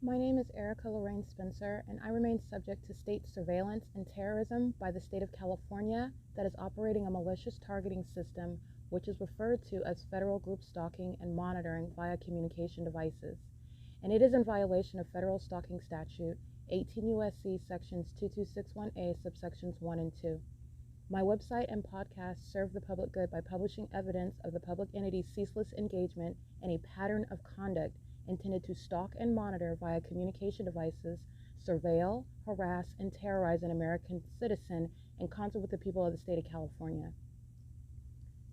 My name is Erica Lorraine Spencer, and I remain subject to state surveillance and terrorism by the state of California that is operating a malicious targeting system which is referred to as federal group stalking and monitoring via communication devices. And it is in violation of federal stalking statute 18 U.S.C. sections 2261A subsections 1 and 2. My website and podcast serve the public good by publishing evidence of the public entity's ceaseless engagement in a pattern of conduct intended to stalk and monitor via communication devices, surveil, harass, and terrorize an American citizen in concert with the people of the state of California.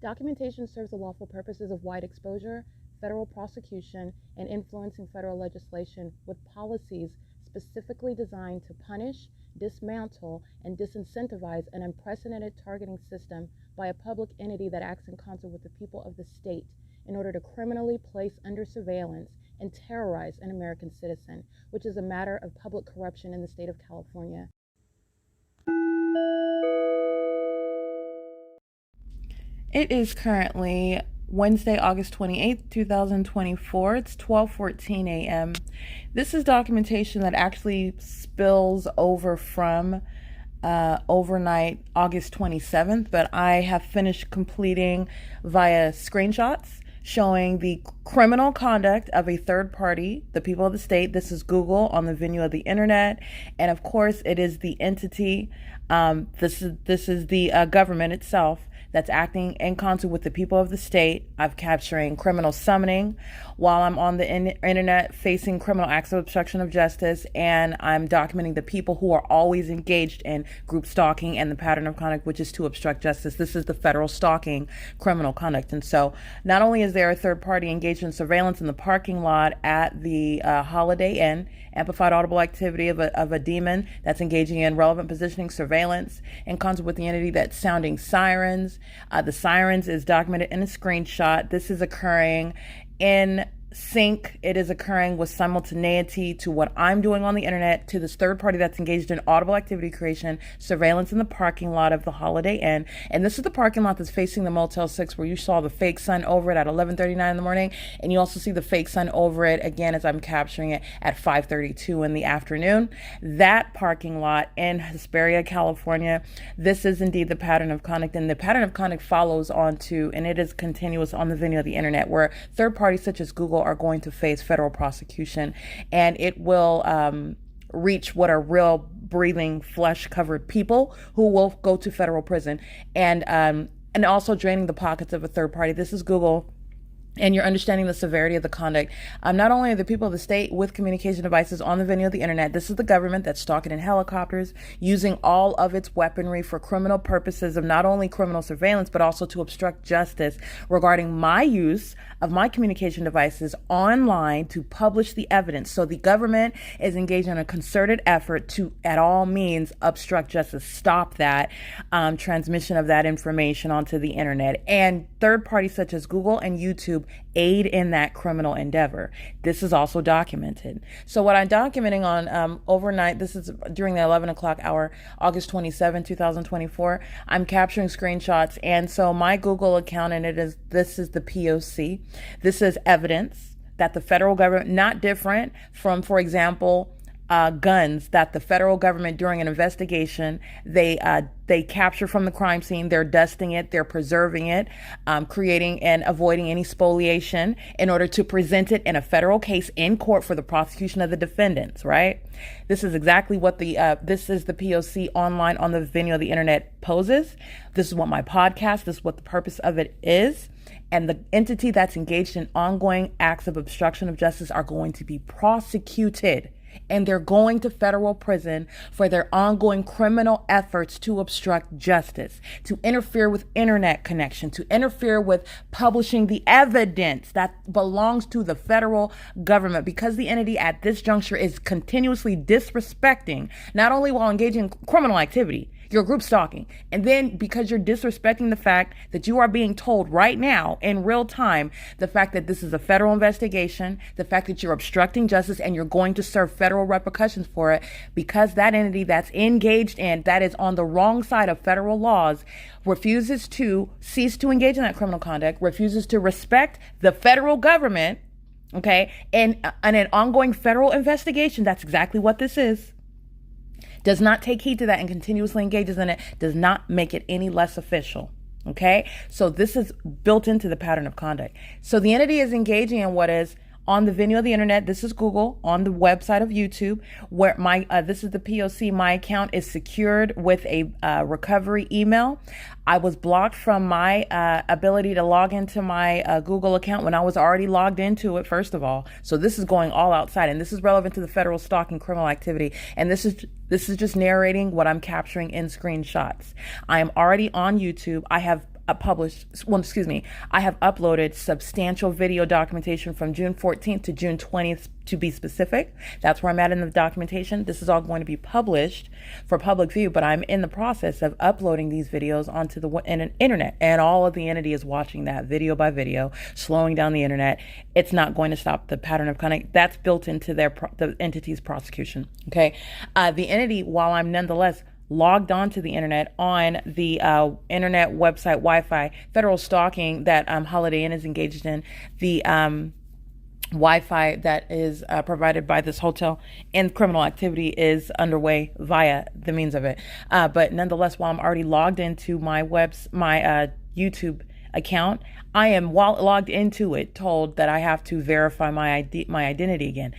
Documentation serves the lawful purposes of wide exposure, federal prosecution, and influencing federal legislation with policies specifically designed to punish, dismantle, and disincentivize an unprecedented targeting system by a public entity that acts in concert with the people of the state in order to criminally place under surveillance and terrorize an American citizen, which is a matter of public corruption in the state of California. It is currently Wednesday, August 28th, 2024. It's 12:14 a.m. This is documentation that actually spills over from overnight, August 27th, but I have finished completing via screenshots showing the criminal conduct of a third party, the people of the state. This is Google on the venue of the internet, and of course it is the entity, this is the government itself that's acting in concert with the people of the state. I'm capturing criminal summoning while I'm on the internet facing criminal acts of obstruction of justice, and I'm documenting the people who are always engaged in group stalking and the pattern of conduct, which is to obstruct justice. This is the federal stalking criminal conduct. And so not only is there a third party engaged in surveillance in the parking lot at the Holiday Inn, amplified audible activity of a demon that's engaging in relevant positioning surveillance in concert with the entity that's sounding sirens. The sirens is documented in a screenshot. This is occurring in sync. It is occurring with simultaneity to what I'm doing on the internet, to this third party that's engaged in audible activity creation, surveillance in the parking lot of the Holiday Inn. And this is the parking lot that's facing the Motel 6 where you saw the fake sun over it at 11:39 in the morning. And you also see the fake sun over it again as I'm capturing it at 5:32 in the afternoon. That parking lot in Hesperia, California, this is indeed the pattern of conduct. And the pattern of conduct follows on to, and it is continuous on the venue of the internet, where third parties such as Google are going to face federal prosecution, and it will reach what are real breathing flesh covered people who will go to federal prison, and also draining the pockets of a third party. This is Google. And you're understanding the severity of the conduct. Not only are the people of the state with communication devices on the venue of the internet, this is the government that's stalking in helicopters, using all of its weaponry for criminal purposes of not only criminal surveillance, but also to obstruct justice regarding my use of my communication devices online to publish the evidence. So the government is engaged in a concerted effort to, at all means, obstruct justice, stop that transmission of that information onto the internet. And third parties such as Google and YouTube aid in that criminal endeavor. This is also documented. So what I'm documenting on overnight, this is during the 11 o'clock hour, August 27, 2024, I'm capturing screenshots. And so my Google account, and this is the P.O.C. This is evidence that the federal government, not different from, for example, guns that the federal government during an investigation, they capture from the crime scene, they're dusting it, they're preserving it, creating and avoiding any spoliation in order to present it in a federal case in court for the prosecution of the defendants, right? This is exactly what this is the P.O.C. online on the venue of the internet poses. This is what my podcast, this is what the purpose of it is. And the entity that's engaged in ongoing acts of obstruction of justice are going to be prosecuted, and they're going to federal prison for their ongoing criminal efforts to obstruct justice, to interfere with internet connection, to interfere with publishing the evidence that belongs to the federal government, because the entity at this juncture is continuously disrespecting, not only while engaging in criminal activity, you're group stalking. And then because you're disrespecting the fact that you are being told right now in real time, the fact that this is a federal investigation, the fact that you're obstructing justice and you're going to serve federal repercussions for it, because that entity that's engaged in, that is on the wrong side of federal laws, refuses to cease to engage in that criminal conduct, refuses to respect the federal government, Okay. And an ongoing federal investigation, that's exactly what this is, does not take heed to that and continuously engages in it, does not make it any less official. Okay. So this is built into the pattern of conduct. So the entity is engaging in what is on the venue of the internet. This is Google, on the website of YouTube, where this is the P.O.C. My account is secured with a recovery email. I was blocked from my ability to log into my Google account when I was already logged into it, first of all. So this is going all outside, and this is relevant to the federal stalking criminal activity. And this is just narrating what I'm capturing in screenshots. I am already on YouTube. I have I have uploaded substantial video documentation from June 14th to June 20th, to be specific. That's where I'm at in the documentation. This is all going to be published for public view, but I'm in the process of uploading these videos onto the internet, and all of the entity is watching that video by video, slowing down the internet. It's not going to stop the pattern of conduct. That's built into the entity's prosecution. Okay. The entity, while I'm nonetheless logged onto the internet on the internet website Wi-Fi, federal stalking that Holiday Inn is engaged in, the Wi-Fi that is provided by this hotel, and criminal activity is underway via the means of it. But nonetheless, while I'm already logged into my YouTube account, I am, while logged into it, told that I have to verify my identity again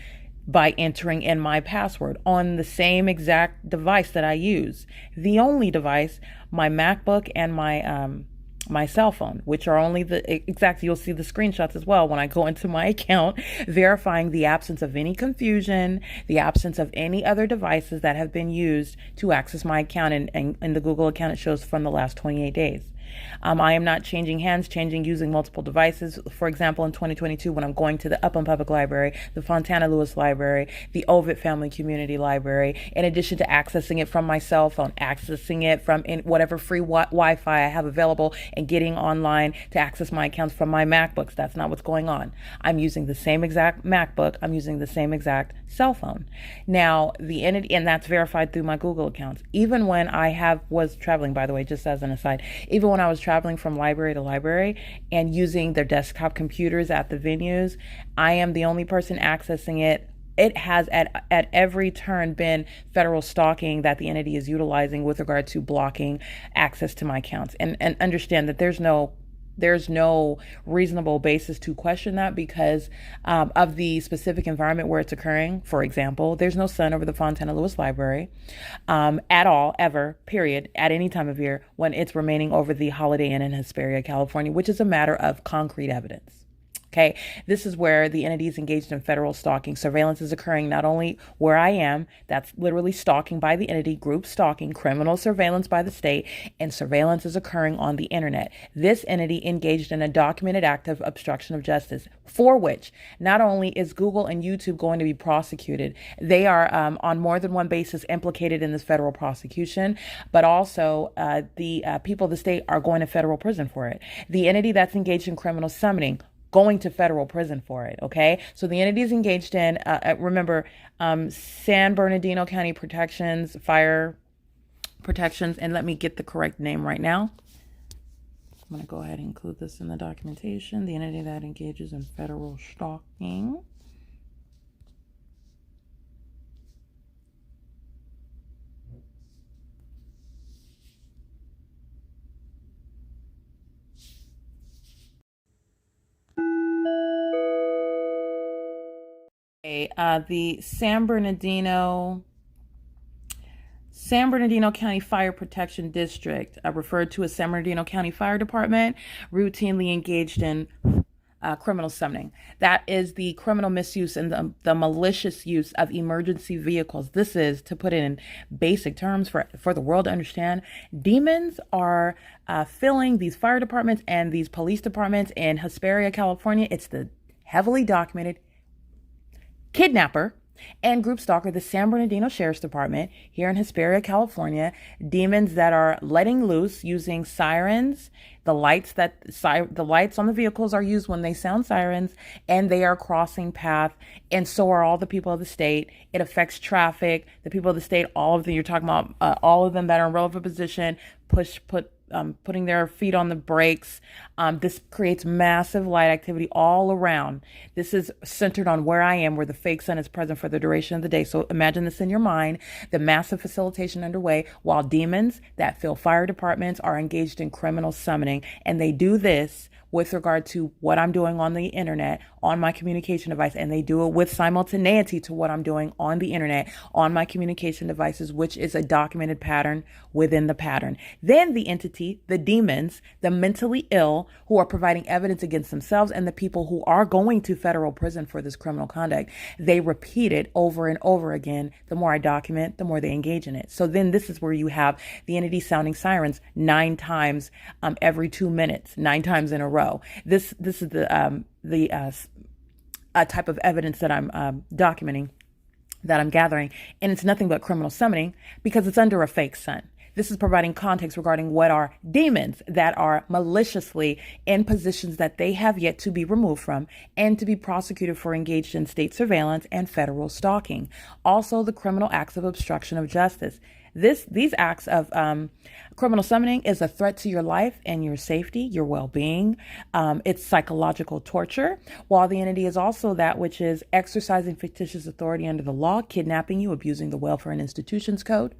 by entering in my password on the same exact device that I use. The only device, my MacBook and my cell phone, which are only you'll see the screenshots as well when I go into my account, verifying the absence of any confusion, the absence of any other devices that have been used to access my account. And the Google account, it shows from the last 28 days. I am not changing hands, using multiple devices. For example, in 2022, when I'm going to the Upland Public Library, the Fontana Lewis Library, the Ovid Family Community Library, in addition to accessing it from my cell phone, accessing it from whatever free Wi-Fi I have available, and getting online to access my accounts from my MacBooks. That's not what's going on. I'm using the same exact MacBook. I'm using the same exact cell phone. Now, the entity, and that's verified through my Google accounts. Even when I was traveling, by the way, just as an aside, even when I was traveling from library to library and using their desktop computers at the venues, I am the only person accessing it. It has at every turn been federal stalking that the entity is utilizing with regard to blocking access to my accounts. And understand that there's no reasonable basis to question that because of the specific environment where it's occurring. For example, there's no sun over the Fontana Lewis Library at all, ever, period, at any time of year when it's remaining over the Holiday Inn in Hesperia, California, which is a matter of concrete evidence. Okay, this is where the entity is engaged in federal stalking. Surveillance is occurring not only where I am, that's literally stalking by the entity, group stalking, criminal surveillance by the state, and surveillance is occurring on the internet. This entity engaged in a documented act of obstruction of justice, for which not only is Google and YouTube going to be prosecuted, they are on more than one basis implicated in this federal prosecution, but also the people of the state are going to federal prison for it. The entity that's engaged in criminal summoning, going to federal prison for it. Okay. So the entity is engaged in, remember, San Bernardino County Fire Protections. And let me get the correct name right now. I'm going to go ahead and include this in the documentation. The entity that engages in federal stalking. The San Bernardino County Fire Protection District, referred to as San Bernardino County Fire Department, routinely engaged in criminal summoning. That is the criminal misuse and the malicious use of emergency vehicles. This is, to put it in basic terms for the world to understand, demons are filling these fire departments and these police departments in Hesperia, California. It's the heavily documented kidnapper and group stalker, the San Bernardino Sheriff's Department here in Hesperia, California. Demons that are letting loose using sirens. The lights on the vehicles are used when they sound sirens, and they are crossing path, and so are all the people of the state. It affects traffic. The people of the state, all of them, you're talking about all of them that are in relevant position, put putting their feet on the brakes. This creates massive light activity all around. This is centered on where I am, where the fake sun is present for the duration of the day. So imagine this in your mind, the massive facilitation underway while demons that fill fire departments are engaged in criminal summoning. And they do this with regard to what I'm doing on the internet, on my communication device, and they do it with simultaneity to what I'm doing on the internet, on my communication devices, which is a documented pattern within the pattern. Then the entity, the demons, the mentally ill who are providing evidence against themselves and the people who are going to federal prison for this criminal conduct, they repeat it over and over again. The more I document, the more they engage in it. So then this is where you have the entity sounding sirens 9 times every 2 minutes, 9 times in a row. This is the type of evidence that I'm documenting, that I'm gathering, and it's nothing but criminal summoning because it's under a fake sun. This is providing context regarding what are demons that are maliciously in positions that they have yet to be removed from and to be prosecuted for engaged in state surveillance and federal stalking. Also, the criminal acts of obstruction of justice. These acts of criminal summoning is a threat to your life and your safety, your well-being. It's psychological torture, while the entity is also that which is exercising fictitious authority under the law, kidnapping you, abusing the Welfare and Institutions Code,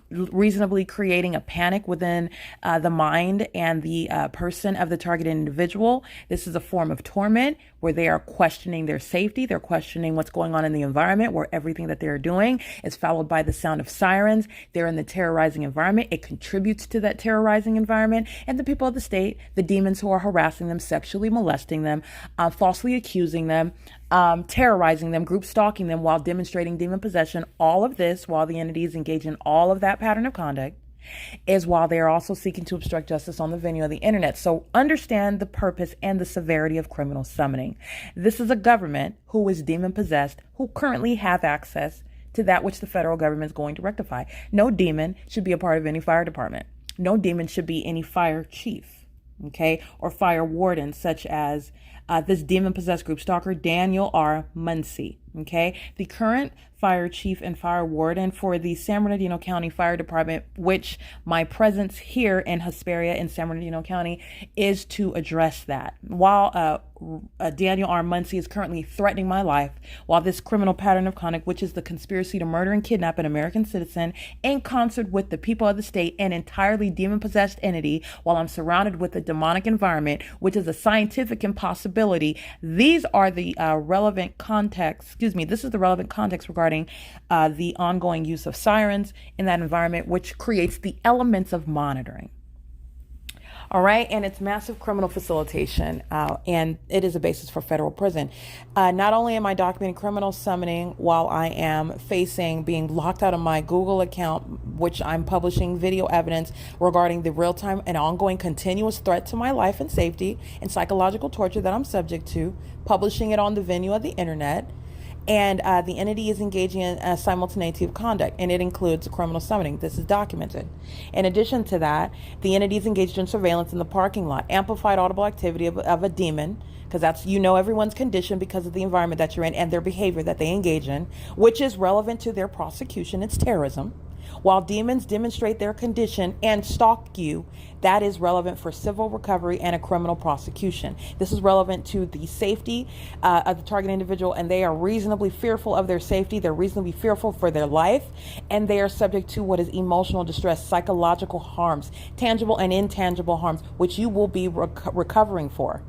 reasonably creating a panic within the mind and the person of the targeted individual. This is a form of torment where they are questioning their safety. They're questioning what's going on in the environment, where everything that they're doing is followed by the sound of sirens. They're in the terrorizing environment. It contributes to that terrorizing environment. And the people of the state, the demons who are harassing them, sexually molesting them, falsely accusing them, terrorizing them, group stalking them while demonstrating demon possession, all of this while the entity is engaged in all of that pattern of conduct, is while they are also seeking to obstruct justice on the venue of the internet. So understand the purpose and the severity of criminal summoning. This is a government who is demon possessed, who currently have access to that which the federal government is going to rectify. No demon should be a part of any fire department. No demon should be any fire chief, okay, or fire warden, such as this demon-possessed group stalker, Daniel R. Muncie, okay? The current fire chief and fire warden for the San Bernardino County Fire Department, which my presence here in Hesperia in San Bernardino County is to address that. While Daniel R. Muncie is currently threatening my life, while this criminal pattern of conduct, which is the conspiracy to murder and kidnap an American citizen in concert with the people of the state, an entirely demon-possessed entity, while I'm surrounded with a demonic environment, which is a scientific impossibility. These are the relevant context, this is the relevant context regarding the ongoing use of sirens in that environment, which creates the elements of monitoring. All right. And it's massive criminal facilitation, and it is a basis for federal prison. Not only am I documenting criminal summoning while I am facing being locked out of my Google account, which I'm publishing video evidence regarding the real-time and ongoing continuous threat to my life and safety and psychological torture that I'm subject to, publishing it on the venue of the internet. And the entity is engaging in a simultaneity of conduct, and it includes criminal summoning. This is documented. In addition to that, the entity is engaged in surveillance in the parking lot, amplified audible activity of a demon, because that's, everyone's condition because of the environment that you're in and their behavior that they engage in, which is relevant to their prosecution. It's terrorism. While demons demonstrate their condition and stalk you, that is relevant for civil recovery and a criminal prosecution. This is relevant to the safety of the target individual, and they are reasonably fearful of their safety. They're reasonably fearful for their life, and they are subject to what is emotional distress, psychological harms, tangible and intangible harms, which you will be recovering for.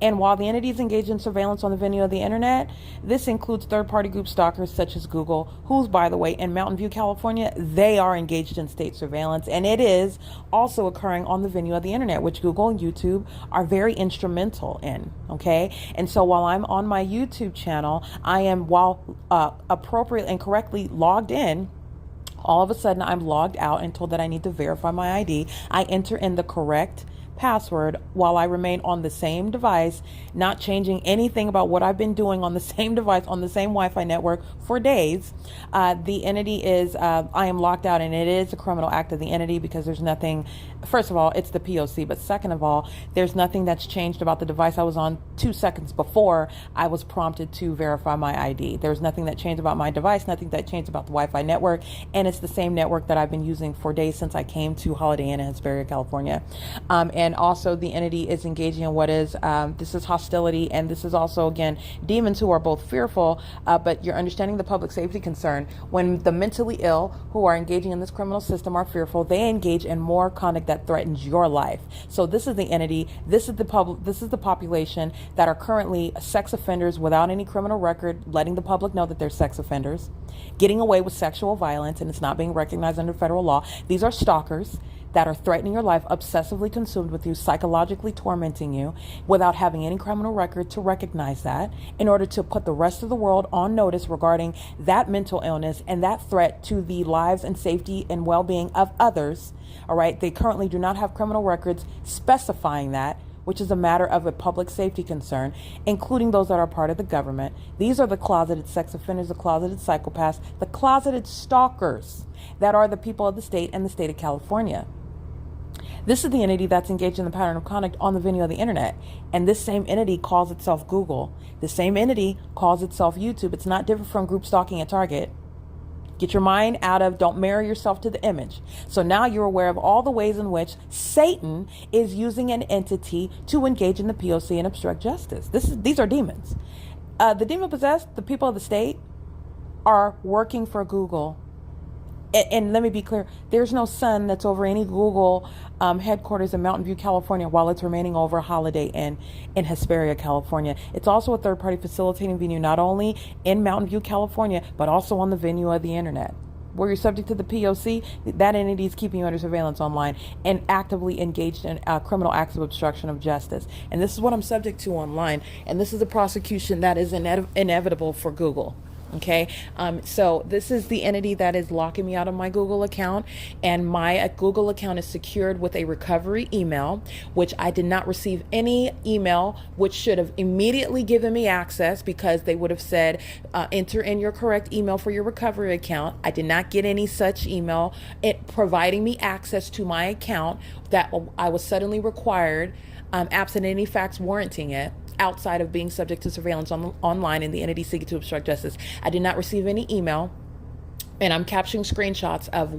And while the entity is engaged in surveillance on the venue of the internet, this includes third-party group stalkers such as Google, who's, by the way, in Mountain View, California, they are engaged in state surveillance, and it is also occurring on the venue of the internet, which Google and YouTube are very instrumental in, okay? And so while I'm on my YouTube channel, I am, while appropriate and correctly logged in, all of a sudden I'm logged out and told that I need to verify my ID. I enter in the correct password while I remain on the same device, not changing anything about what I've been doing on the same device, on the same Wi-Fi network for days, the entity is, I am locked out, and it is a criminal act of the entity because there's nothing, first of all, it's the P.O.C, but second of all, there's nothing that's changed about the device I was on 2 seconds before I was prompted to verify my ID. There's nothing that changed about my device, nothing that changed about the Wi-Fi network, and it's the same network that I've been using for days since I came to Holiday Inn in Hesperia, California. And also the entity is engaging in what is, this is hostility, and this is also, again, demons who are both fearful, but you're understanding the public safety concern. When the mentally ill who are engaging in this criminal system are fearful, they engage in more conduct that threatens your life. So this is the entity, this is the public, this is the population that are currently sex offenders without any criminal record, letting the public know that they're sex offenders, getting away with sexual violence, and it's not being recognized under federal law. These are stalkers that are threatening your life, obsessively consumed with you, psychologically tormenting you without having any criminal record to recognize that, in order to put the rest of the world on notice regarding that mental illness and that threat to the lives and safety and well-being of others. All right. They currently do not have criminal records specifying that, which is a matter of a public safety concern, including those that are part of the government. These are the closeted sex offenders, the closeted psychopaths, the closeted stalkers that are the people of the state and the state of California. This is the entity that's engaged in the pattern of conduct on the venue of the internet. And this same entity calls itself Google. The same entity calls itself YouTube. It's not different from group stalking at Target. Get your mind out of, don't marry yourself to the image. So now you're aware of all the ways in which Satan is using an entity to engage in the P.O.C. and obstruct justice. These are demons. The demon possessed, the people of the state, are working for Google. And let me be clear, there's no sun that's over any Google headquarters in Mountain View, California, while it's remaining over Holiday Inn in Hesperia, California. It's also a third-party facilitating venue, not only in Mountain View, California, but also on the venue of the internet. Where you're subject to the P.O.C, that entity is keeping you under surveillance online and actively engaged in criminal acts of obstruction of justice. And this is what I'm subject to online. And this is a prosecution that is inevitable for Google. Okay, so this is the entity that is locking me out of my Google account, and my Google account is secured with a recovery email, which I did not receive any email, which should have immediately given me access, because they would have said, enter in your correct email for your recovery account. I did not get any such email providing me access to my account that I was suddenly required, absent any facts warranting it, outside of being subject to surveillance online and the entity seeking to obstruct justice. I did not receive any email, and I'm capturing screenshots of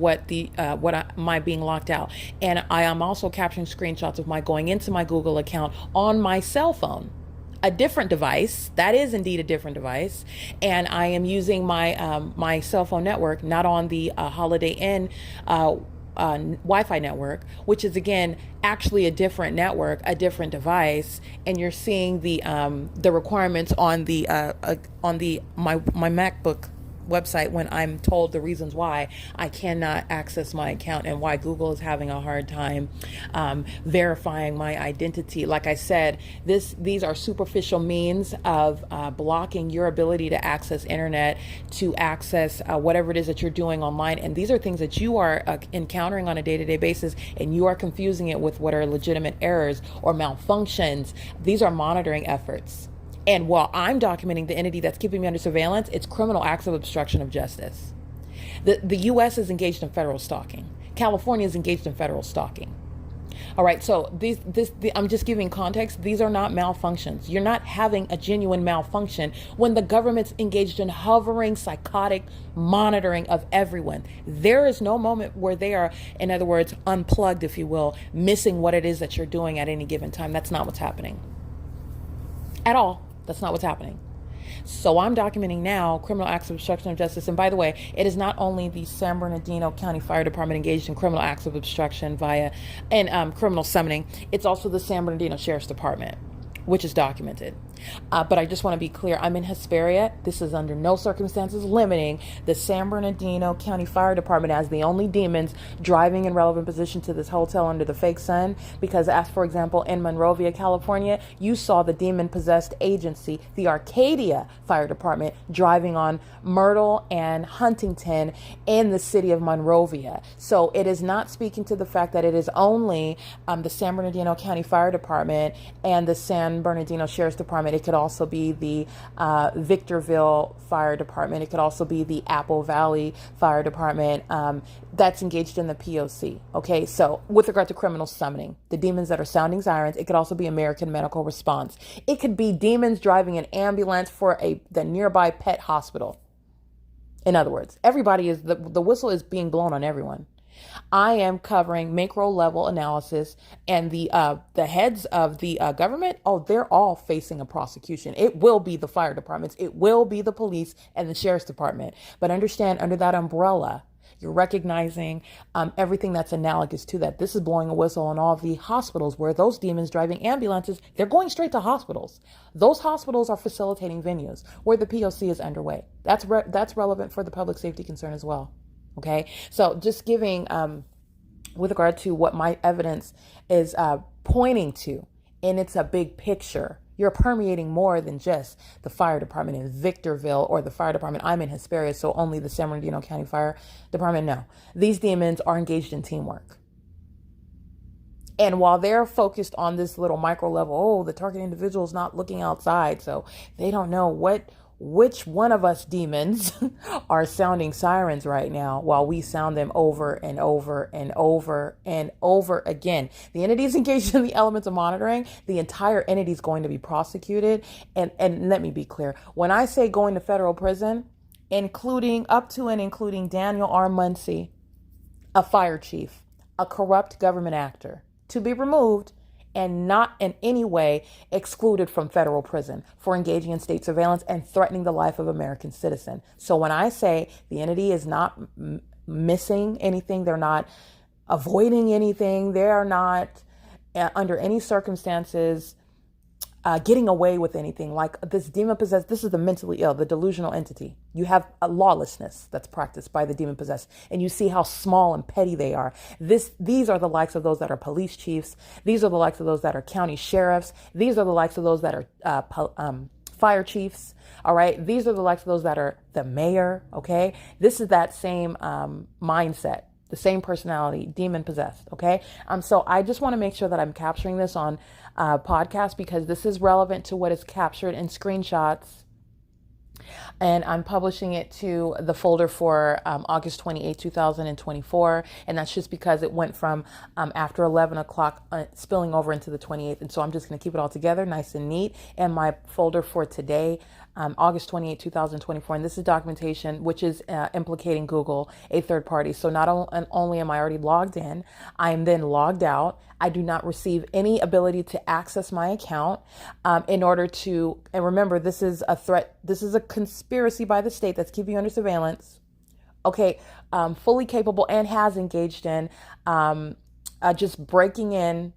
my being locked out. And I am also capturing screenshots of my going into my Google account on my cell phone, a different device. That is indeed a different device. And I am using my my cell phone network, not on the Holiday Inn Wi-Fi network, which is again actually a different network, a different device. And you're seeing the requirements on my MacBook website when I'm told the reasons why I cannot access my account and why Google is having a hard time verifying my identity. Like I said, these are superficial means of blocking your ability to access internet, to access whatever it is that you're doing online. And these are things that you are encountering on a day-to-day basis, and you are confusing it with what are legitimate errors or malfunctions. These are monitoring efforts. And while I'm documenting the entity that's keeping me under surveillance, it's criminal acts of obstruction of justice. The U.S. is engaged in federal stalking. California is engaged in federal stalking. All right, so I'm just giving context. These are not malfunctions. You're not having a genuine malfunction when the government's engaged in hovering, psychotic monitoring of everyone. There is no moment where they are, in other words, unplugged, if you will, missing what it is that you're doing at any given time. That's not what's happening at all. That's not what's happening. So I'm documenting now criminal acts of obstruction of justice. And by the way, it is not only the San Bernardino County Fire Department engaged in criminal acts of obstruction and criminal summoning. It's also the San Bernardino Sheriff's Department, which is documented. But I just want to be clear, I'm in Hesperia. This is under no circumstances limiting the San Bernardino County Fire Department as the only demons driving in relevant position to this hotel under the fake sun. Because as, for example, in Monrovia, California, you saw the demon-possessed agency, the Arcadia Fire Department, driving on Myrtle and Huntington in the city of Monrovia. So it is not speaking to the fact that it is only the San Bernardino County Fire Department and the San Bernardino Sheriff's Department. It could also be the Victorville Fire Department. It could also be the Apple Valley Fire Department that's engaged in the P.O.C. Okay, so with regard to criminal summoning, the demons that are sounding sirens, it could also be American Medical Response. It could be demons driving an ambulance for the nearby pet hospital. In other words, everybody is, the whistle is being blown on everyone. I am covering macro level analysis, and the heads of the government, they're all facing a prosecution. It will be the fire departments. It will be the police and the sheriff's department. But understand, under that umbrella, you're recognizing everything that's analogous to that. This is blowing a whistle on all of the hospitals where those demons driving ambulances, they're going straight to hospitals. Those hospitals are facilitating venues where the P.O.C. is underway. That's relevant for the public safety concern as well. Okay, so just giving with regard to what my evidence is pointing to, and it's a big picture. You're permeating more than just the fire department in Victorville or the fire department. I'm in Hesperia, so only the San Bernardino County Fire Department. No, these demons are engaged in teamwork. And while they're focused on this little micro level, the target individual is not looking outside, so they don't know which one of us demons are sounding sirens right now, while we sound them over and over and over and over again. The entity is engaged in the elements of monitoring. The entire entity is going to be prosecuted. And let me be clear. When I say going to federal prison, including Daniel R. Muncie, a fire chief, a corrupt government actor, to be removed and not in any way excluded from federal prison for engaging in state surveillance and threatening the life of American citizen. So when I say the entity is not missing anything, they're not avoiding anything, they are not under any circumstances getting away with anything. Like this demon possessed, this is the mentally ill, the delusional entity. You have a lawlessness that's practiced by the demon possessed, and you see how small and petty they are. These are the likes of those that are police chiefs. These are the likes of those that are county sheriffs. These are the likes of those that are fire chiefs. All right. These are the likes of those that are the mayor. Okay. This is that same mindset. The same personality, demon possessed. Okay. So I just want to make sure that I'm capturing this on podcast, because this is relevant to what is captured in screenshots. And I'm publishing it to the folder for August 28, 2024. And that's just because it went from after 11 o'clock spilling over into the 28th. And so I'm just going to keep it all together nice and neat. And my folder for today, August 28, 2024. And this is documentation which is implicating Google, a third party. So not only am I already logged in, I am then logged out. I do not receive any ability to access my account in order to, and remember, this is a threat. This is a conspiracy by the state that's keeping you under surveillance. Okay, fully capable and has engaged in just breaking in.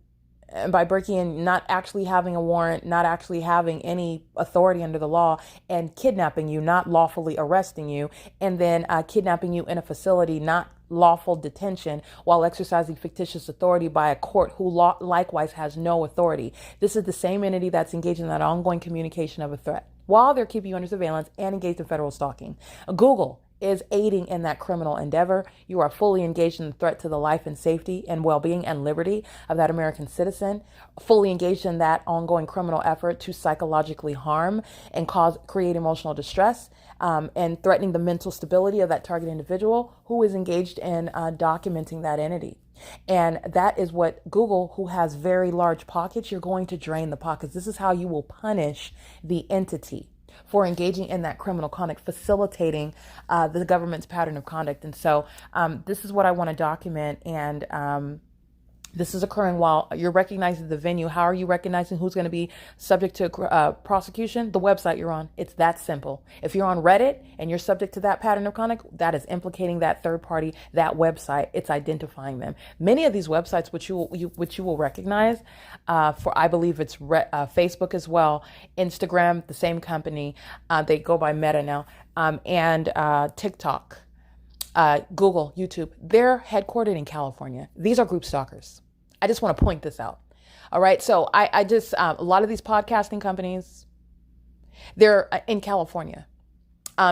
And by breaking in, not actually having a warrant, not actually having any authority under the law, and kidnapping you, not lawfully arresting you, and then kidnapping you in a facility, not lawful detention, while exercising fictitious authority by a court who likewise has no authority. This is the same entity that's engaged in that ongoing communication of a threat while they're keeping you under surveillance and engaged in federal stalking. Google is aiding in that criminal endeavor. You are fully engaged in the threat to the life and safety and well-being and liberty of that American citizen, fully engaged in that ongoing criminal effort to psychologically harm and create emotional distress, and threatening the mental stability of that target individual who is engaged in documenting that entity. And that is what Google, who has very large pockets, you're going to drain the pockets. This is how you will punish the entity for engaging in that criminal conduct, facilitating the government's pattern of conduct. And so this is what I want to document. And This is occurring while you're recognizing the venue. How are you recognizing who's going to be subject to prosecution? The website you're on. It's that simple. If you're on Reddit and you're subject to that pattern of conduct, that is implicating that third party, that website. It's identifying them. Many of these websites, which you will recognize, for I believe it's Facebook as well, Instagram, the same company. They go by Meta now, and TikTok. Google, YouTube, they're headquartered in California. These are group stalkers. I just want to point this out. All right. So I just, a lot of these podcasting companies, they're in California.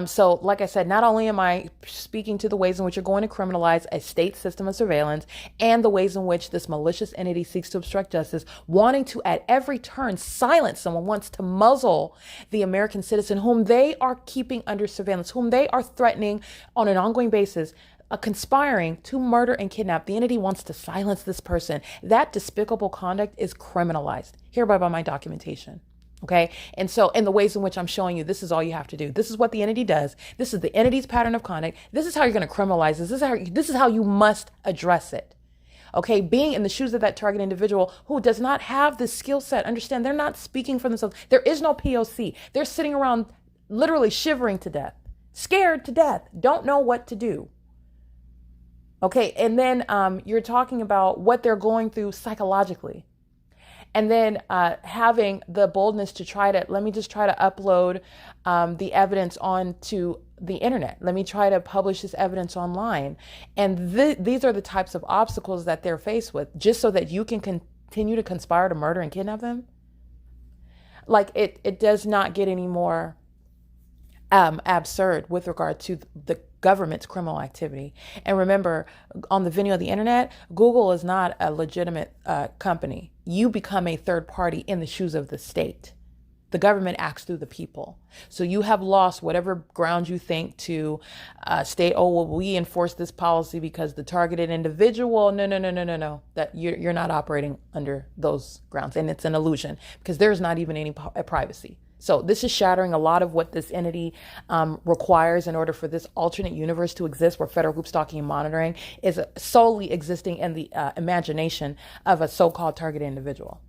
So like I said, not only am I speaking to the ways in which you're going to criminalize a state system of surveillance and the ways in which this malicious entity seeks to obstruct justice, wanting to at every turn silence someone, wants to muzzle the American citizen whom they are keeping under surveillance, whom they are threatening on an ongoing basis, conspiring to murder and kidnap. The entity wants to silence this person. That despicable conduct is criminalized hereby by my documentation. Okay. And so in the ways in which I'm showing you, this is all you have to do. This is what the entity does. This is the entity's pattern of conduct. This is how you're going to criminalize this. This is how you must address it. Okay. Being in the shoes of that target individual who does not have the skill set, understand they're not speaking for themselves. There is no P.O.C. They're sitting around literally shivering to death, scared to death, don't know what to do. Okay. And then you're talking about what they're going through psychologically. And then having the boldness to let me just try to upload the evidence onto the internet. Let me try to publish this evidence online. And these are the types of obstacles that they're faced with, just so that you can continue to conspire to murder and kidnap them. Like it does not get any more absurd with regard to the government's criminal activity. And remember, on the venue of the internet, Google is not a legitimate company. You become a third party in the shoes of the state. The government acts through the people. So you have lost whatever ground you think to state, oh, well, we enforce this policy because the targeted individual. No. That you're not operating under those grounds. And it's an illusion because there's not even any privacy. So this is shattering a lot of what this entity requires in order for this alternate universe to exist, where federal group stalking and monitoring is solely existing in the imagination of a so-called targeted individual.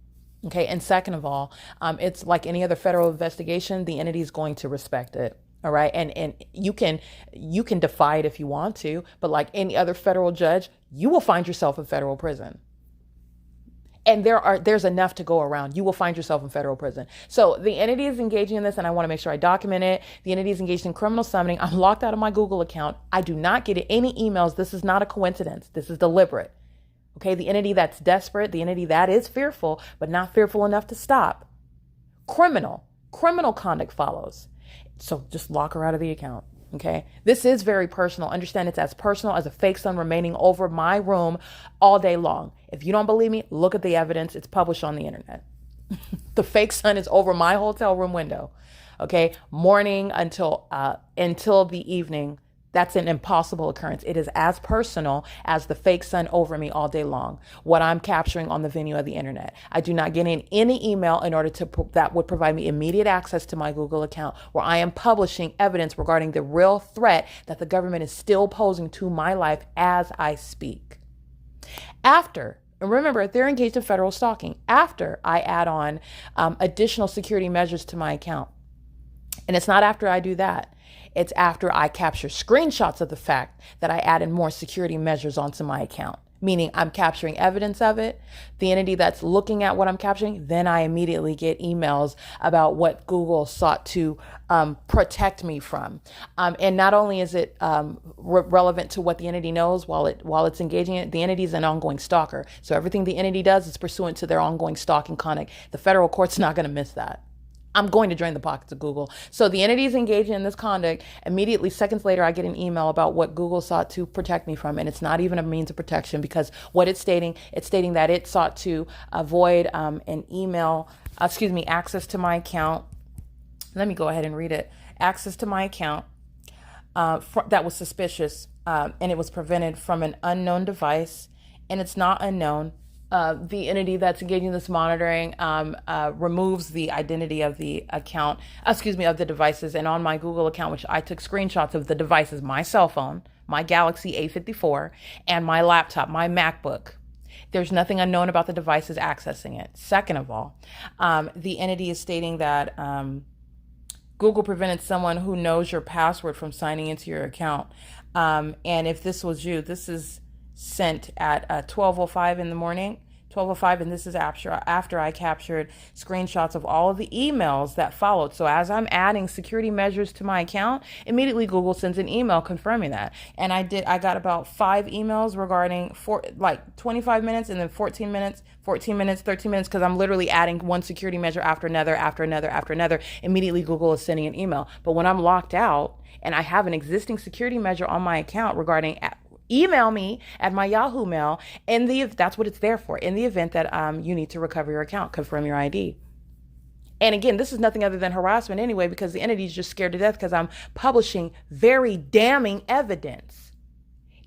Okay. And second of all, it's like any other federal investigation, the entity is going to respect it. All right. And you can defy it if you want to, but like any other federal judge, you will find yourself in federal prison. And there's enough to go around. You will find yourself in federal prison. So the entity is engaging in this, and I want to make sure I document it. The entity is engaged in criminal summoning. I'm locked out of my Google account. I do not get any emails. This is not a coincidence. This is deliberate. Okay, the entity that's desperate, the entity that is fearful, but not fearful enough to stop. Criminal conduct follows. So just lock her out of the account. Okay, this is very personal. Understand it's as personal as a fake sun remaining over my room all day long. If you don't believe me, look at the evidence. It's published on the internet. The fake sun is over my hotel room window. Okay, morning until the evening. That's an impossible occurrence. It is as personal as the fake sun over me all day long, what I'm capturing on the venue of the internet. I do not get in any email in order that would provide me immediate access to my Google account, where I am publishing evidence regarding the real threat that the government is still posing to my life as I speak. And remember, they're engaged in federal stalking. After I add on additional security measures to my account. And it's not after I do that. It's after I capture screenshots of the fact that I added more security measures onto my account, meaning I'm capturing evidence of it. The entity that's looking at what I'm capturing, then I immediately get emails about what Google sought to protect me from. And not only is it relevant to what the entity knows while it's engaging it, the entity is an ongoing stalker. So everything the entity does is pursuant to their ongoing stalking conduct. The federal court's not going to miss that. I'm going to drain the pockets of Google. So the entity is engaging in this conduct. Immediately, seconds later, I get an email about what Google sought to protect me from. And it's not even a means of protection, because what it's stating that it sought to avoid access to my account. Let me go ahead and read it. Access to my account that was suspicious, and it was prevented from an unknown device. And it's not unknown. The entity that's engaging this monitoring removes the identity of the account, of the devices. And on my Google account, which I took screenshots of the devices, my cell phone, my Galaxy A54, and my laptop, my MacBook, There's nothing unknown about the devices accessing it. Second of all, the entity is stating that Google prevented someone who knows your password from signing into your account. And if this was you, this is sent at 12:05 in the morning. 12:05, and this is after I captured screenshots of all of the emails that followed. So as I'm adding security measures to my account, immediately Google sends an email confirming that. And I got about 5 emails regarding 25 minutes, and then 14 minutes, 13 minutes, because I'm literally adding one security measure after another, after another, after another. Immediately Google is sending an email. But when I'm locked out and I have an existing security measure on my account regarding email me at my Yahoo mail, and that's what it's there for, in the event that you need to recover your account, confirm your ID. And again, this is nothing other than harassment anyway, because the entity is just scared to death because I'm publishing very damning evidence.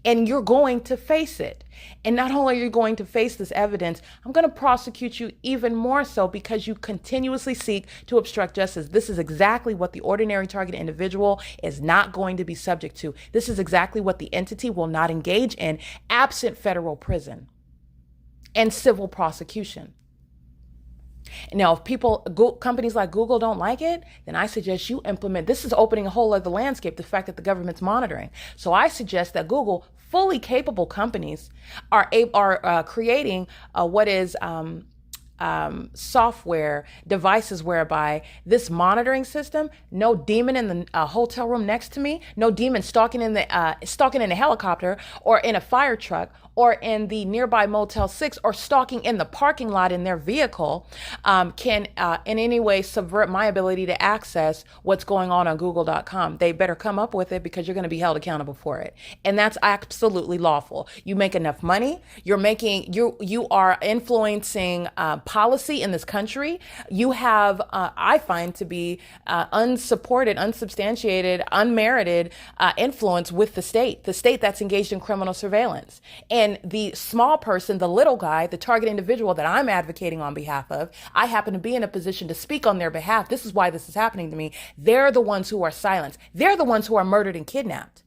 And you're going to face it. And not only are you going to face this evidence, I'm going to prosecute you even more so because you continuously seek to obstruct justice. This is exactly what the ordinary target individual is not going to be subject to. This is exactly what the entity will not engage in absent federal prison and civil prosecution. Now, if companies like Google don't like it, then I suggest you implement. This is opening a whole other landscape, the fact that the government's monitoring. So I suggest that Google, fully capable companies, are creating what is software devices whereby this monitoring system, no demon in the hotel room next to me, no demon stalking in a helicopter or in a fire truck or in the nearby Motel 6 or stalking in the parking lot in their vehicle, can in any way subvert my ability to access what's going on Google.com. They better come up with it because you're going to be held accountable for it. And that's absolutely lawful. You make enough money. You are influencing policy in this country. You have, I find, to be unsupported, unsubstantiated, unmerited influence with the state that's engaged in criminal surveillance. And the small person, the little guy, the target individual that I'm advocating on behalf of, I happen to be in a position to speak on their behalf. This is why this is happening to me. They're the ones who are silenced. They're the ones who are murdered and kidnapped.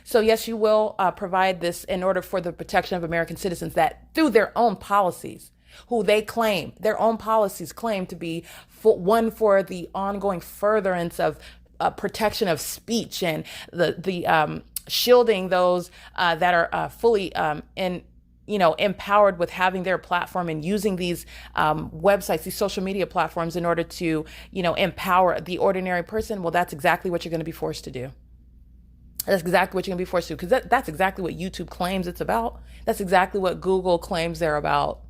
So yes, you will provide this in order for the protection of American citizens that through their own policies, who they claim, their own policies claim to be one for the ongoing furtherance of protection of speech and the shielding those that are fully empowered with having their platform and using these websites, these social media platforms in order to, empower the ordinary person. Well, that's exactly what you're going to be forced to do. That's exactly what you're going to be forced to do, because that's exactly what YouTube claims it's about. That's exactly what Google claims they're about.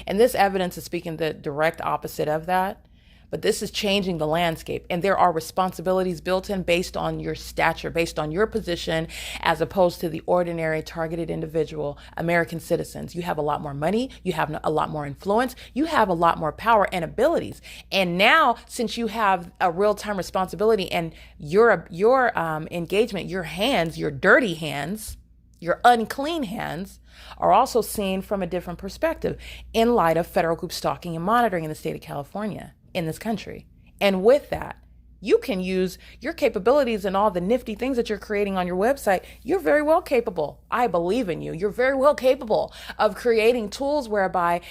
And this evidence is speaking the direct opposite of that. But this is changing the landscape, and there are responsibilities built in based on your stature, based on your position, as opposed to the ordinary targeted individual, American citizens. You have a lot more money, you have a lot more influence, you have a lot more power and abilities. And now, since you have a real-time responsibility and your engagement, your hands, your dirty hands, your unclean hands, are also seen from a different perspective in light of federal group stalking and monitoring in the state of California, in this country. And with that, you can use your capabilities and all the nifty things that you're creating on your website. You're very well capable. I believe in you. You're very well capable of creating tools whereby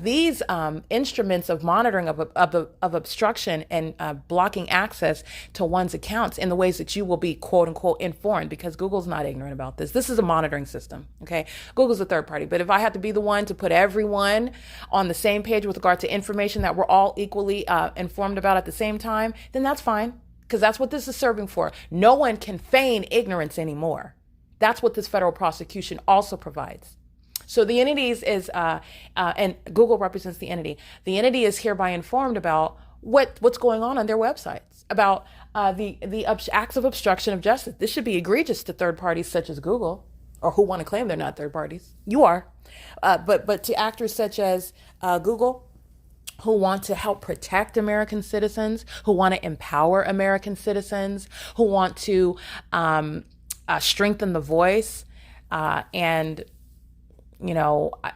these instruments of monitoring of obstruction and blocking access to one's accounts in the ways that you will be quote unquote informed, because Google's not ignorant about this. This is a monitoring system. Okay. Google's a third party, but if I have to be the one to put everyone on the same page with regard to information that we're all equally informed about at the same time, then that's fine. Because that's what this is serving for. No one can feign ignorance anymore. That's what this federal prosecution also provides. So the entities is, and Google represents the entity. The entity is hereby informed about what's going on their websites, about the acts of obstruction of justice. This should be egregious to third parties such as Google, or who want to claim they're not third parties. You are, but to actors such as Google, who want to help protect American citizens, who want to empower American citizens, who want to strengthen the voice and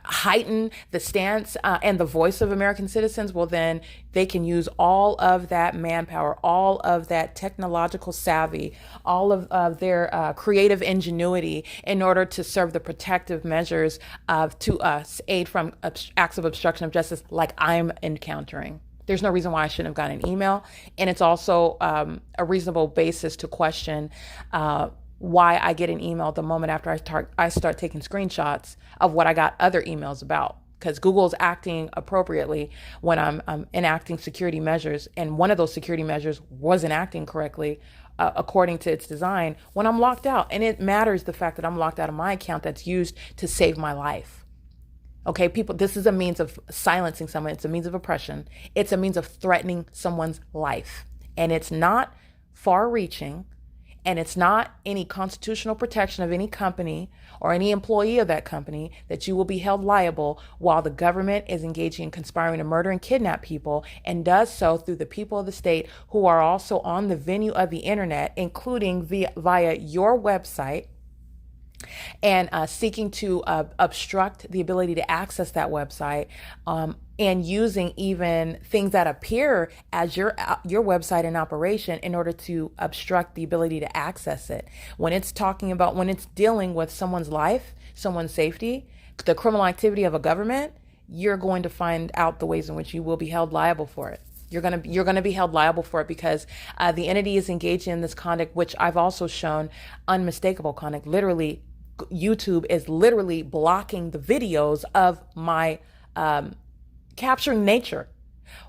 heighten the stance and the voice of American citizens, well, then they can use all of that manpower, all of that technological savvy, all of their creative ingenuity in order to serve the protective measures to us, aid from acts of obstruction of justice like I'm encountering. There's no reason why I shouldn't have gotten an email. And it's also a reasonable basis to question why I get an email the moment after I start taking screenshots of what I got other emails about. Because Google's acting appropriately when I'm enacting security measures. And one of those security measures wasn't acting correctly according to its design when I'm locked out. And it matters the fact that I'm locked out of my account that's used to save my life. Okay, people, this is a means of silencing someone. It's a means of oppression. It's a means of threatening someone's life. And it's not far reaching. And it's not any constitutional protection of any company or any employee of that company that you will be held liable while the government is engaging in conspiring to murder and kidnap people, and does so through the people of the state who are also on the venue of the internet, including via your website, and seeking to obstruct the ability to access that website, and using even things that appear as your website in operation in order to obstruct the ability to access it. When it's dealing with someone's life, someone's safety, the criminal activity of a government, you're going to find out the ways in which you will be held liable for it. You're gonna be held liable for it because the entity is engaging in this conduct, which I've also shown unmistakable conduct. Literally, YouTube is literally blocking the videos of my capturing nature.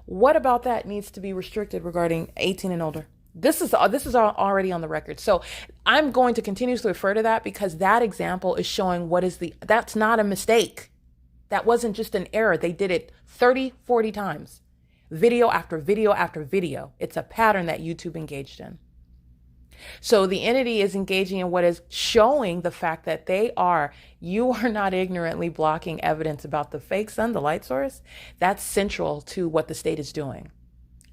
What about that needs to be restricted regarding 18 and older? This is already on the record. So I'm going to continuously refer to that because that example is showing that's not a mistake. That wasn't just an error. They did it 30, 40 times. Video after video after video. It's a pattern that YouTube engaged in. So the entity is engaging in what is showing the fact that you are not ignorantly blocking evidence about the fake sun, the light source. That's central to what the state is doing.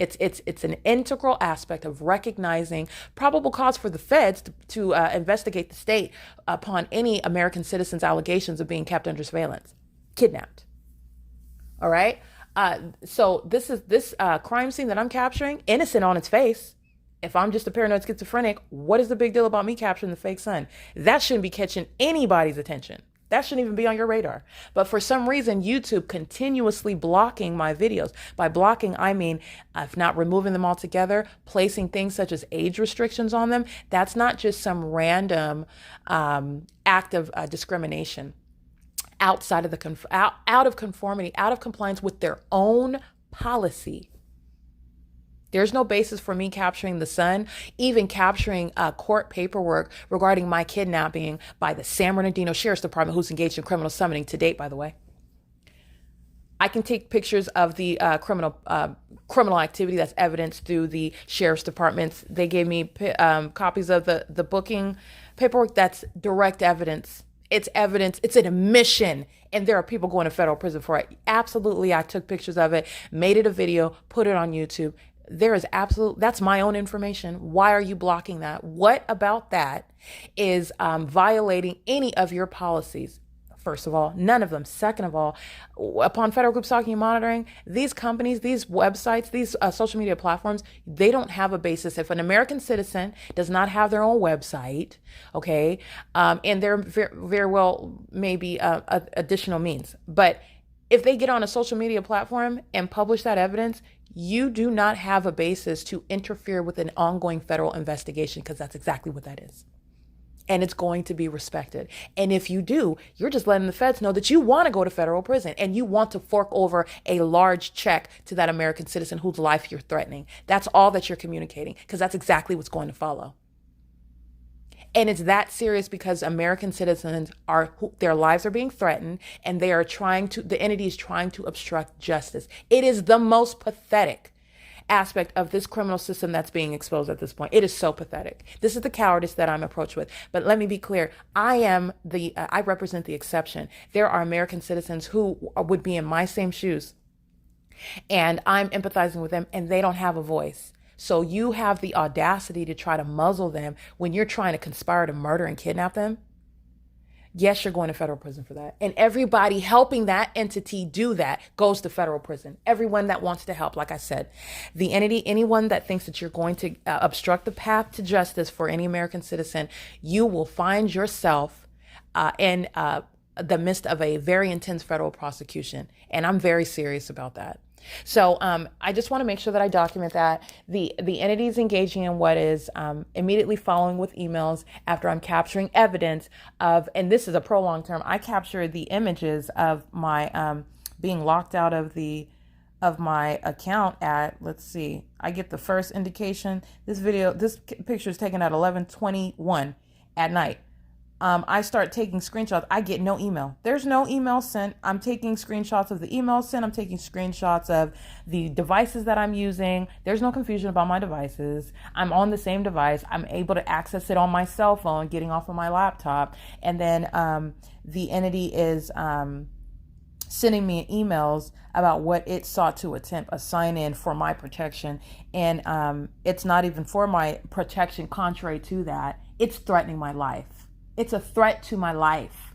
It's an integral aspect of recognizing probable cause for the feds to investigate the state upon any American citizen's allegations of being kept under surveillance, kidnapped. All right. So this crime scene that I'm capturing, innocent on its face. If I'm just a paranoid schizophrenic, what is the big deal about me capturing the fake sun? That shouldn't be catching anybody's attention. That shouldn't even be on your radar. But for some reason, YouTube continuously blocking my videos. By blocking, I mean, if not removing them altogether, placing things such as age restrictions on them. That's not just some random act of discrimination outside of out of conformity, out of compliance with their own policy. There's no basis for me capturing the sun, even capturing court paperwork regarding my kidnapping by the San Bernardino Sheriff's Department, who's engaged in criminal summoning to date, by the way. I can take pictures of the criminal activity that's evidenced through the Sheriff's Departments. They gave me copies of the booking paperwork. That's direct evidence. It's evidence. It's an admission. And there are people going to federal prison for it. Absolutely. I took pictures of it, made it a video, put it on YouTube. That's my own information. Why are you blocking that? What about that is violating any of your policies? First of all, none of them. Second of all, upon federal group stalking and monitoring, these companies, these websites, these social media platforms, they don't have a basis. If an American citizen does not have their own website, okay, and there very well may be additional means, but if they get on a social media platform and publish that evidence, you do not have a basis to interfere with an ongoing federal investigation, because that's exactly what that is. And it's going to be respected. And if you do, you're just letting the feds know that you want to go to federal prison and you want to fork over a large check to that American citizen whose life you're threatening. That's all that you're communicating, because that's exactly what's going to follow. And it's that serious because American citizens their lives are being threatened, and the entity is trying to obstruct justice. It is the most pathetic aspect of this criminal system that's being exposed at this point. It is so pathetic. This is the cowardice that I'm approached with. But let me be clear. I represent the exception. There are American citizens who would be in my same shoes, and I'm empathizing with them, and they don't have a voice. So you have the audacity to try to muzzle them when you're trying to conspire to murder and kidnap them. yes, you're going to federal prison for that. And everybody helping that entity do that goes to federal prison. Everyone that wants to help, like I said, the entity, anyone that thinks that you're going to obstruct the path to justice for any American citizen, you will find yourself in the midst of a very intense federal prosecution. And I'm very serious about that. So I just want to make sure that I document that. The entity is engaging in what is immediately following with emails after I'm capturing evidence of, and this is a prolonged term, I capture the images of my being locked out of my account at, let's see, I get the first indication. This picture is taken at 11:21 at night. I start taking screenshots. I get no email. There's no email sent. I'm taking screenshots of the email sent. I'm taking screenshots of the devices that I'm using. There's no confusion about my devices. I'm on the same device. I'm able to access it on my cell phone, getting off of my laptop. And then the entity is sending me emails about what it sought to attempt a sign-in for my protection. And it's not even for my protection. Contrary to that, it's threatening my life. It's a threat to my life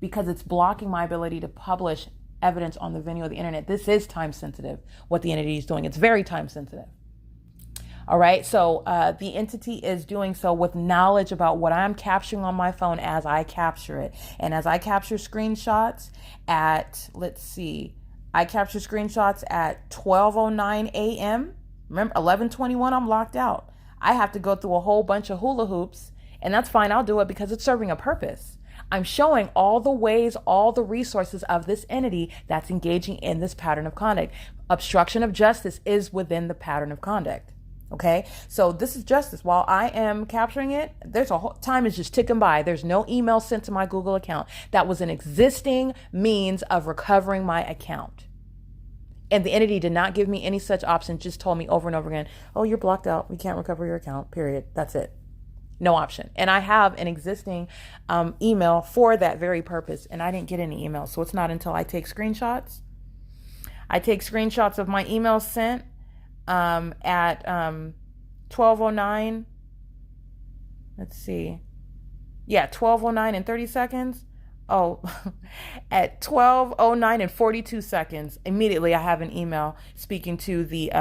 because it's blocking my ability to publish evidence on the venue of the internet. This is time sensitive, what the entity is doing. It's very time sensitive. All right. So the entity is doing so with knowledge about what I'm capturing on my phone as I capture it. And as I capture screenshots at, let's see, I capture screenshots at 12:09 a.m. Remember, 11:21, I'm locked out. I have to go through a whole bunch of hula hoops. And that's fine. I'll do it because it's serving a purpose. I'm showing all the ways, all the resources of this entity that's engaging in this pattern of conduct. Obstruction of justice is within the pattern of conduct. Okay. So this is justice. While I am capturing it, there's a whole time is just ticking by. There's no email sent to my Google account. That was an existing means of recovering my account. And the entity did not give me any such option, just told me over and over again, oh, you're blocked out. We can't recover your account, period. That's it. No option. And I have an existing email for that very purpose, and I didn't get any emails. So it's not until I take screenshots. I take screenshots of my emails sent at 12:09. Let's see. Yeah, 12:09 and 30 seconds. Oh, at 12:09 and 42 seconds, immediately I have an email speaking to the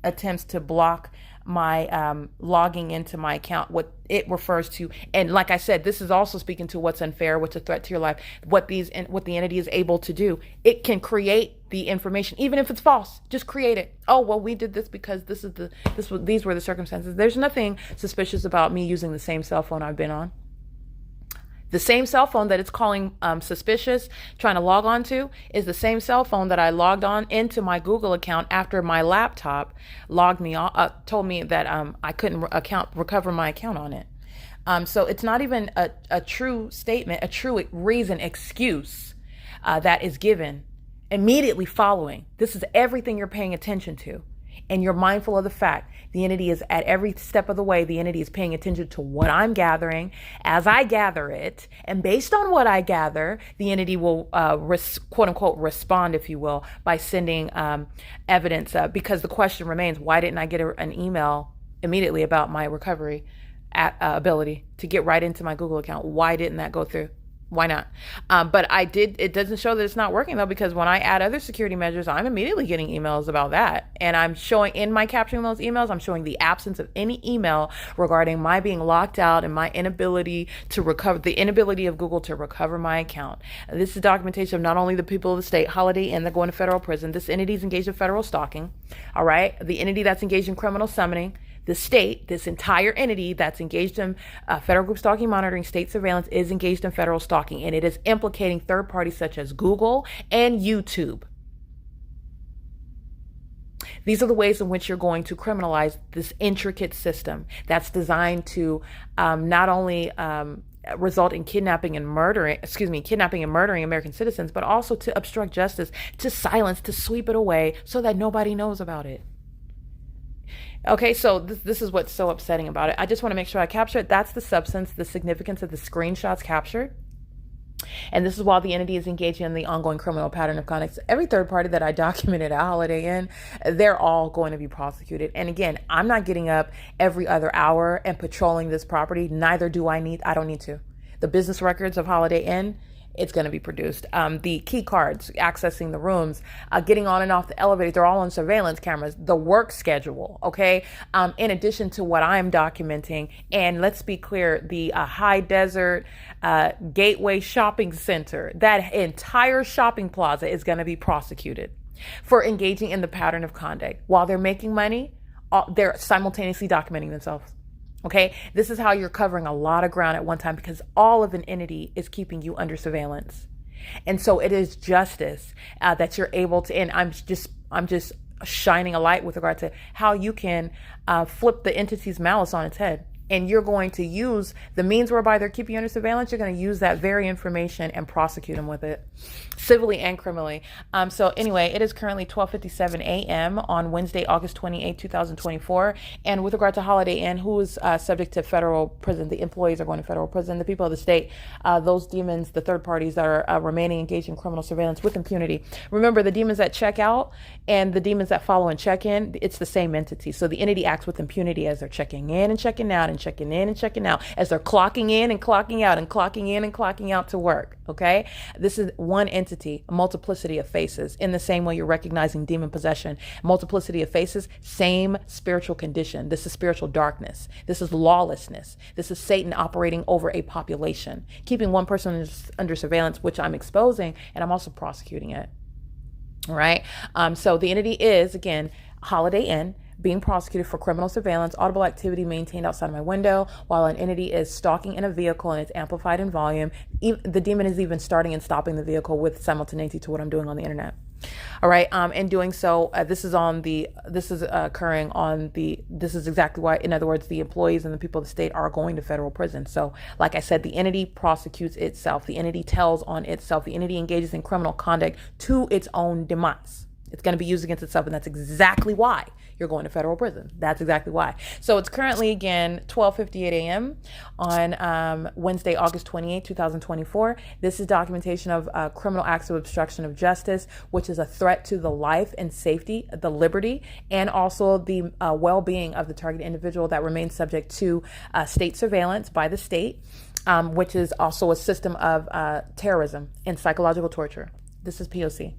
attempts to block my logging into my account, what it refers to. And like I said, this is also speaking to what's unfair, what's a threat to your life, what the entity is able to do. It can create the information, even if it's false. Just create it. Oh, well, we did this because these were the circumstances. There's nothing suspicious about me using the same cell phone I've been on. The same cell phone that it's calling suspicious, trying to log on to, is the same cell phone that I logged on into my Google account after my laptop logged me on, told me that I couldn't recover my account on it. So it's not even a true statement, a true reason, excuse that is given immediately following. This is everything you're paying attention to. And you're mindful of the fact the entity is at every step of the way. The entity is paying attention to what I'm gathering as I gather it. And based on what I gather, the entity will, quote unquote, respond, if you will, by sending evidence. Because the question remains, why didn't I get an email immediately about my recovery ability to get right into my Google account? Why didn't that go through? Why not? But I did. It doesn't show that it's not working, though, because when I add other security measures, I'm immediately getting emails about that. And I'm showing in my capturing those emails, I'm showing the absence of any email regarding my being locked out and my inability to recover, the inability of Google to recover my account. This is documentation of not only the people of the state, Holiday Inn, they're going to federal prison. This entity is engaged in federal stalking. All right. The entity that's engaged in criminal summoning. The state, this entire entity that's engaged in federal group stalking, monitoring, state surveillance, is engaged in federal stalking, and it is implicating third parties such as Google and YouTube. These are the ways in which you're going to criminalize this intricate system that's designed to not only result in kidnapping and murdering American citizens, but also to obstruct justice, to silence, to sweep it away so that nobody knows about it. Okay, so this is what's so upsetting about it. I just want to make sure I capture it. That's the substance, the significance of the screenshots captured. And this is while the entity is engaging in the ongoing criminal pattern of conduct. Every third party that I documented at Holiday Inn, they're all going to be prosecuted. And again, I'm not getting up every other hour and patrolling this property. Neither do I don't need to. the business records of Holiday Inn, it's going to be produced. The key cards, accessing the rooms, getting on and off the elevators, they're all on surveillance cameras. The work schedule, okay? In addition to what I'm documenting, and let's be clear, the High Desert Gateway Shopping Center, that entire shopping plaza is going to be prosecuted for engaging in the pattern of conduct. While they're making money, they're simultaneously documenting themselves. Okay, this is how you're covering a lot of ground at one time, because all of an entity is keeping you under surveillance. And so it is justice that you're able to, and I'm just shining a light with regard to how you can flip the entity's malice on its head. And you're going to use the means whereby they're keeping you under surveillance. You're going to use that very information and prosecute them with it, civilly and criminally. So anyway, it is currently 12:57 a.m. on Wednesday, August 28, 2024. And with regard to Holiday Inn, who is subject to federal prison, the employees are going to federal prison. The people of the state, those demons, the third parties that are remaining engaged in criminal surveillance with impunity. Remember, the demons that check out and the demons that follow and check in, it's the same entity. So the entity acts with impunity as they're checking in and checking out and checking in and checking out, as they're clocking in and clocking out and clocking in and clocking out to work. Okay, this is one entity, a multiplicity of faces. In the same way you're recognizing demon possession, multiplicity of faces, same spiritual condition. This is spiritual darkness. This is lawlessness. This is Satan operating over a population, keeping one person under surveillance, which I'm exposing, and I'm also prosecuting it. All right. So the entity is, again, Holiday Inn, being prosecuted for criminal surveillance, audible activity maintained outside of my window, while an entity is stalking in a vehicle and it's amplified in volume. The demon is even starting and stopping the vehicle with simultaneity to what I'm doing on the internet. All right. In doing so, this is exactly why, in other words, the employees and the people of the state are going to federal prison. So like I said, the entity prosecutes itself. The entity tells on itself. The entity engages in criminal conduct to its own demise. It's going to be used against itself. And that's exactly why you're going to federal prison. That's exactly why. So it's currently, again, 12:58 a.m. on Wednesday, August 28, 2024. This is documentation of criminal acts of obstruction of justice, which is a threat to the life and safety, the liberty, and also the well-being of the targeted individual that remains subject to state surveillance by the state, which is also a system of terrorism and psychological torture. This is P.O.C.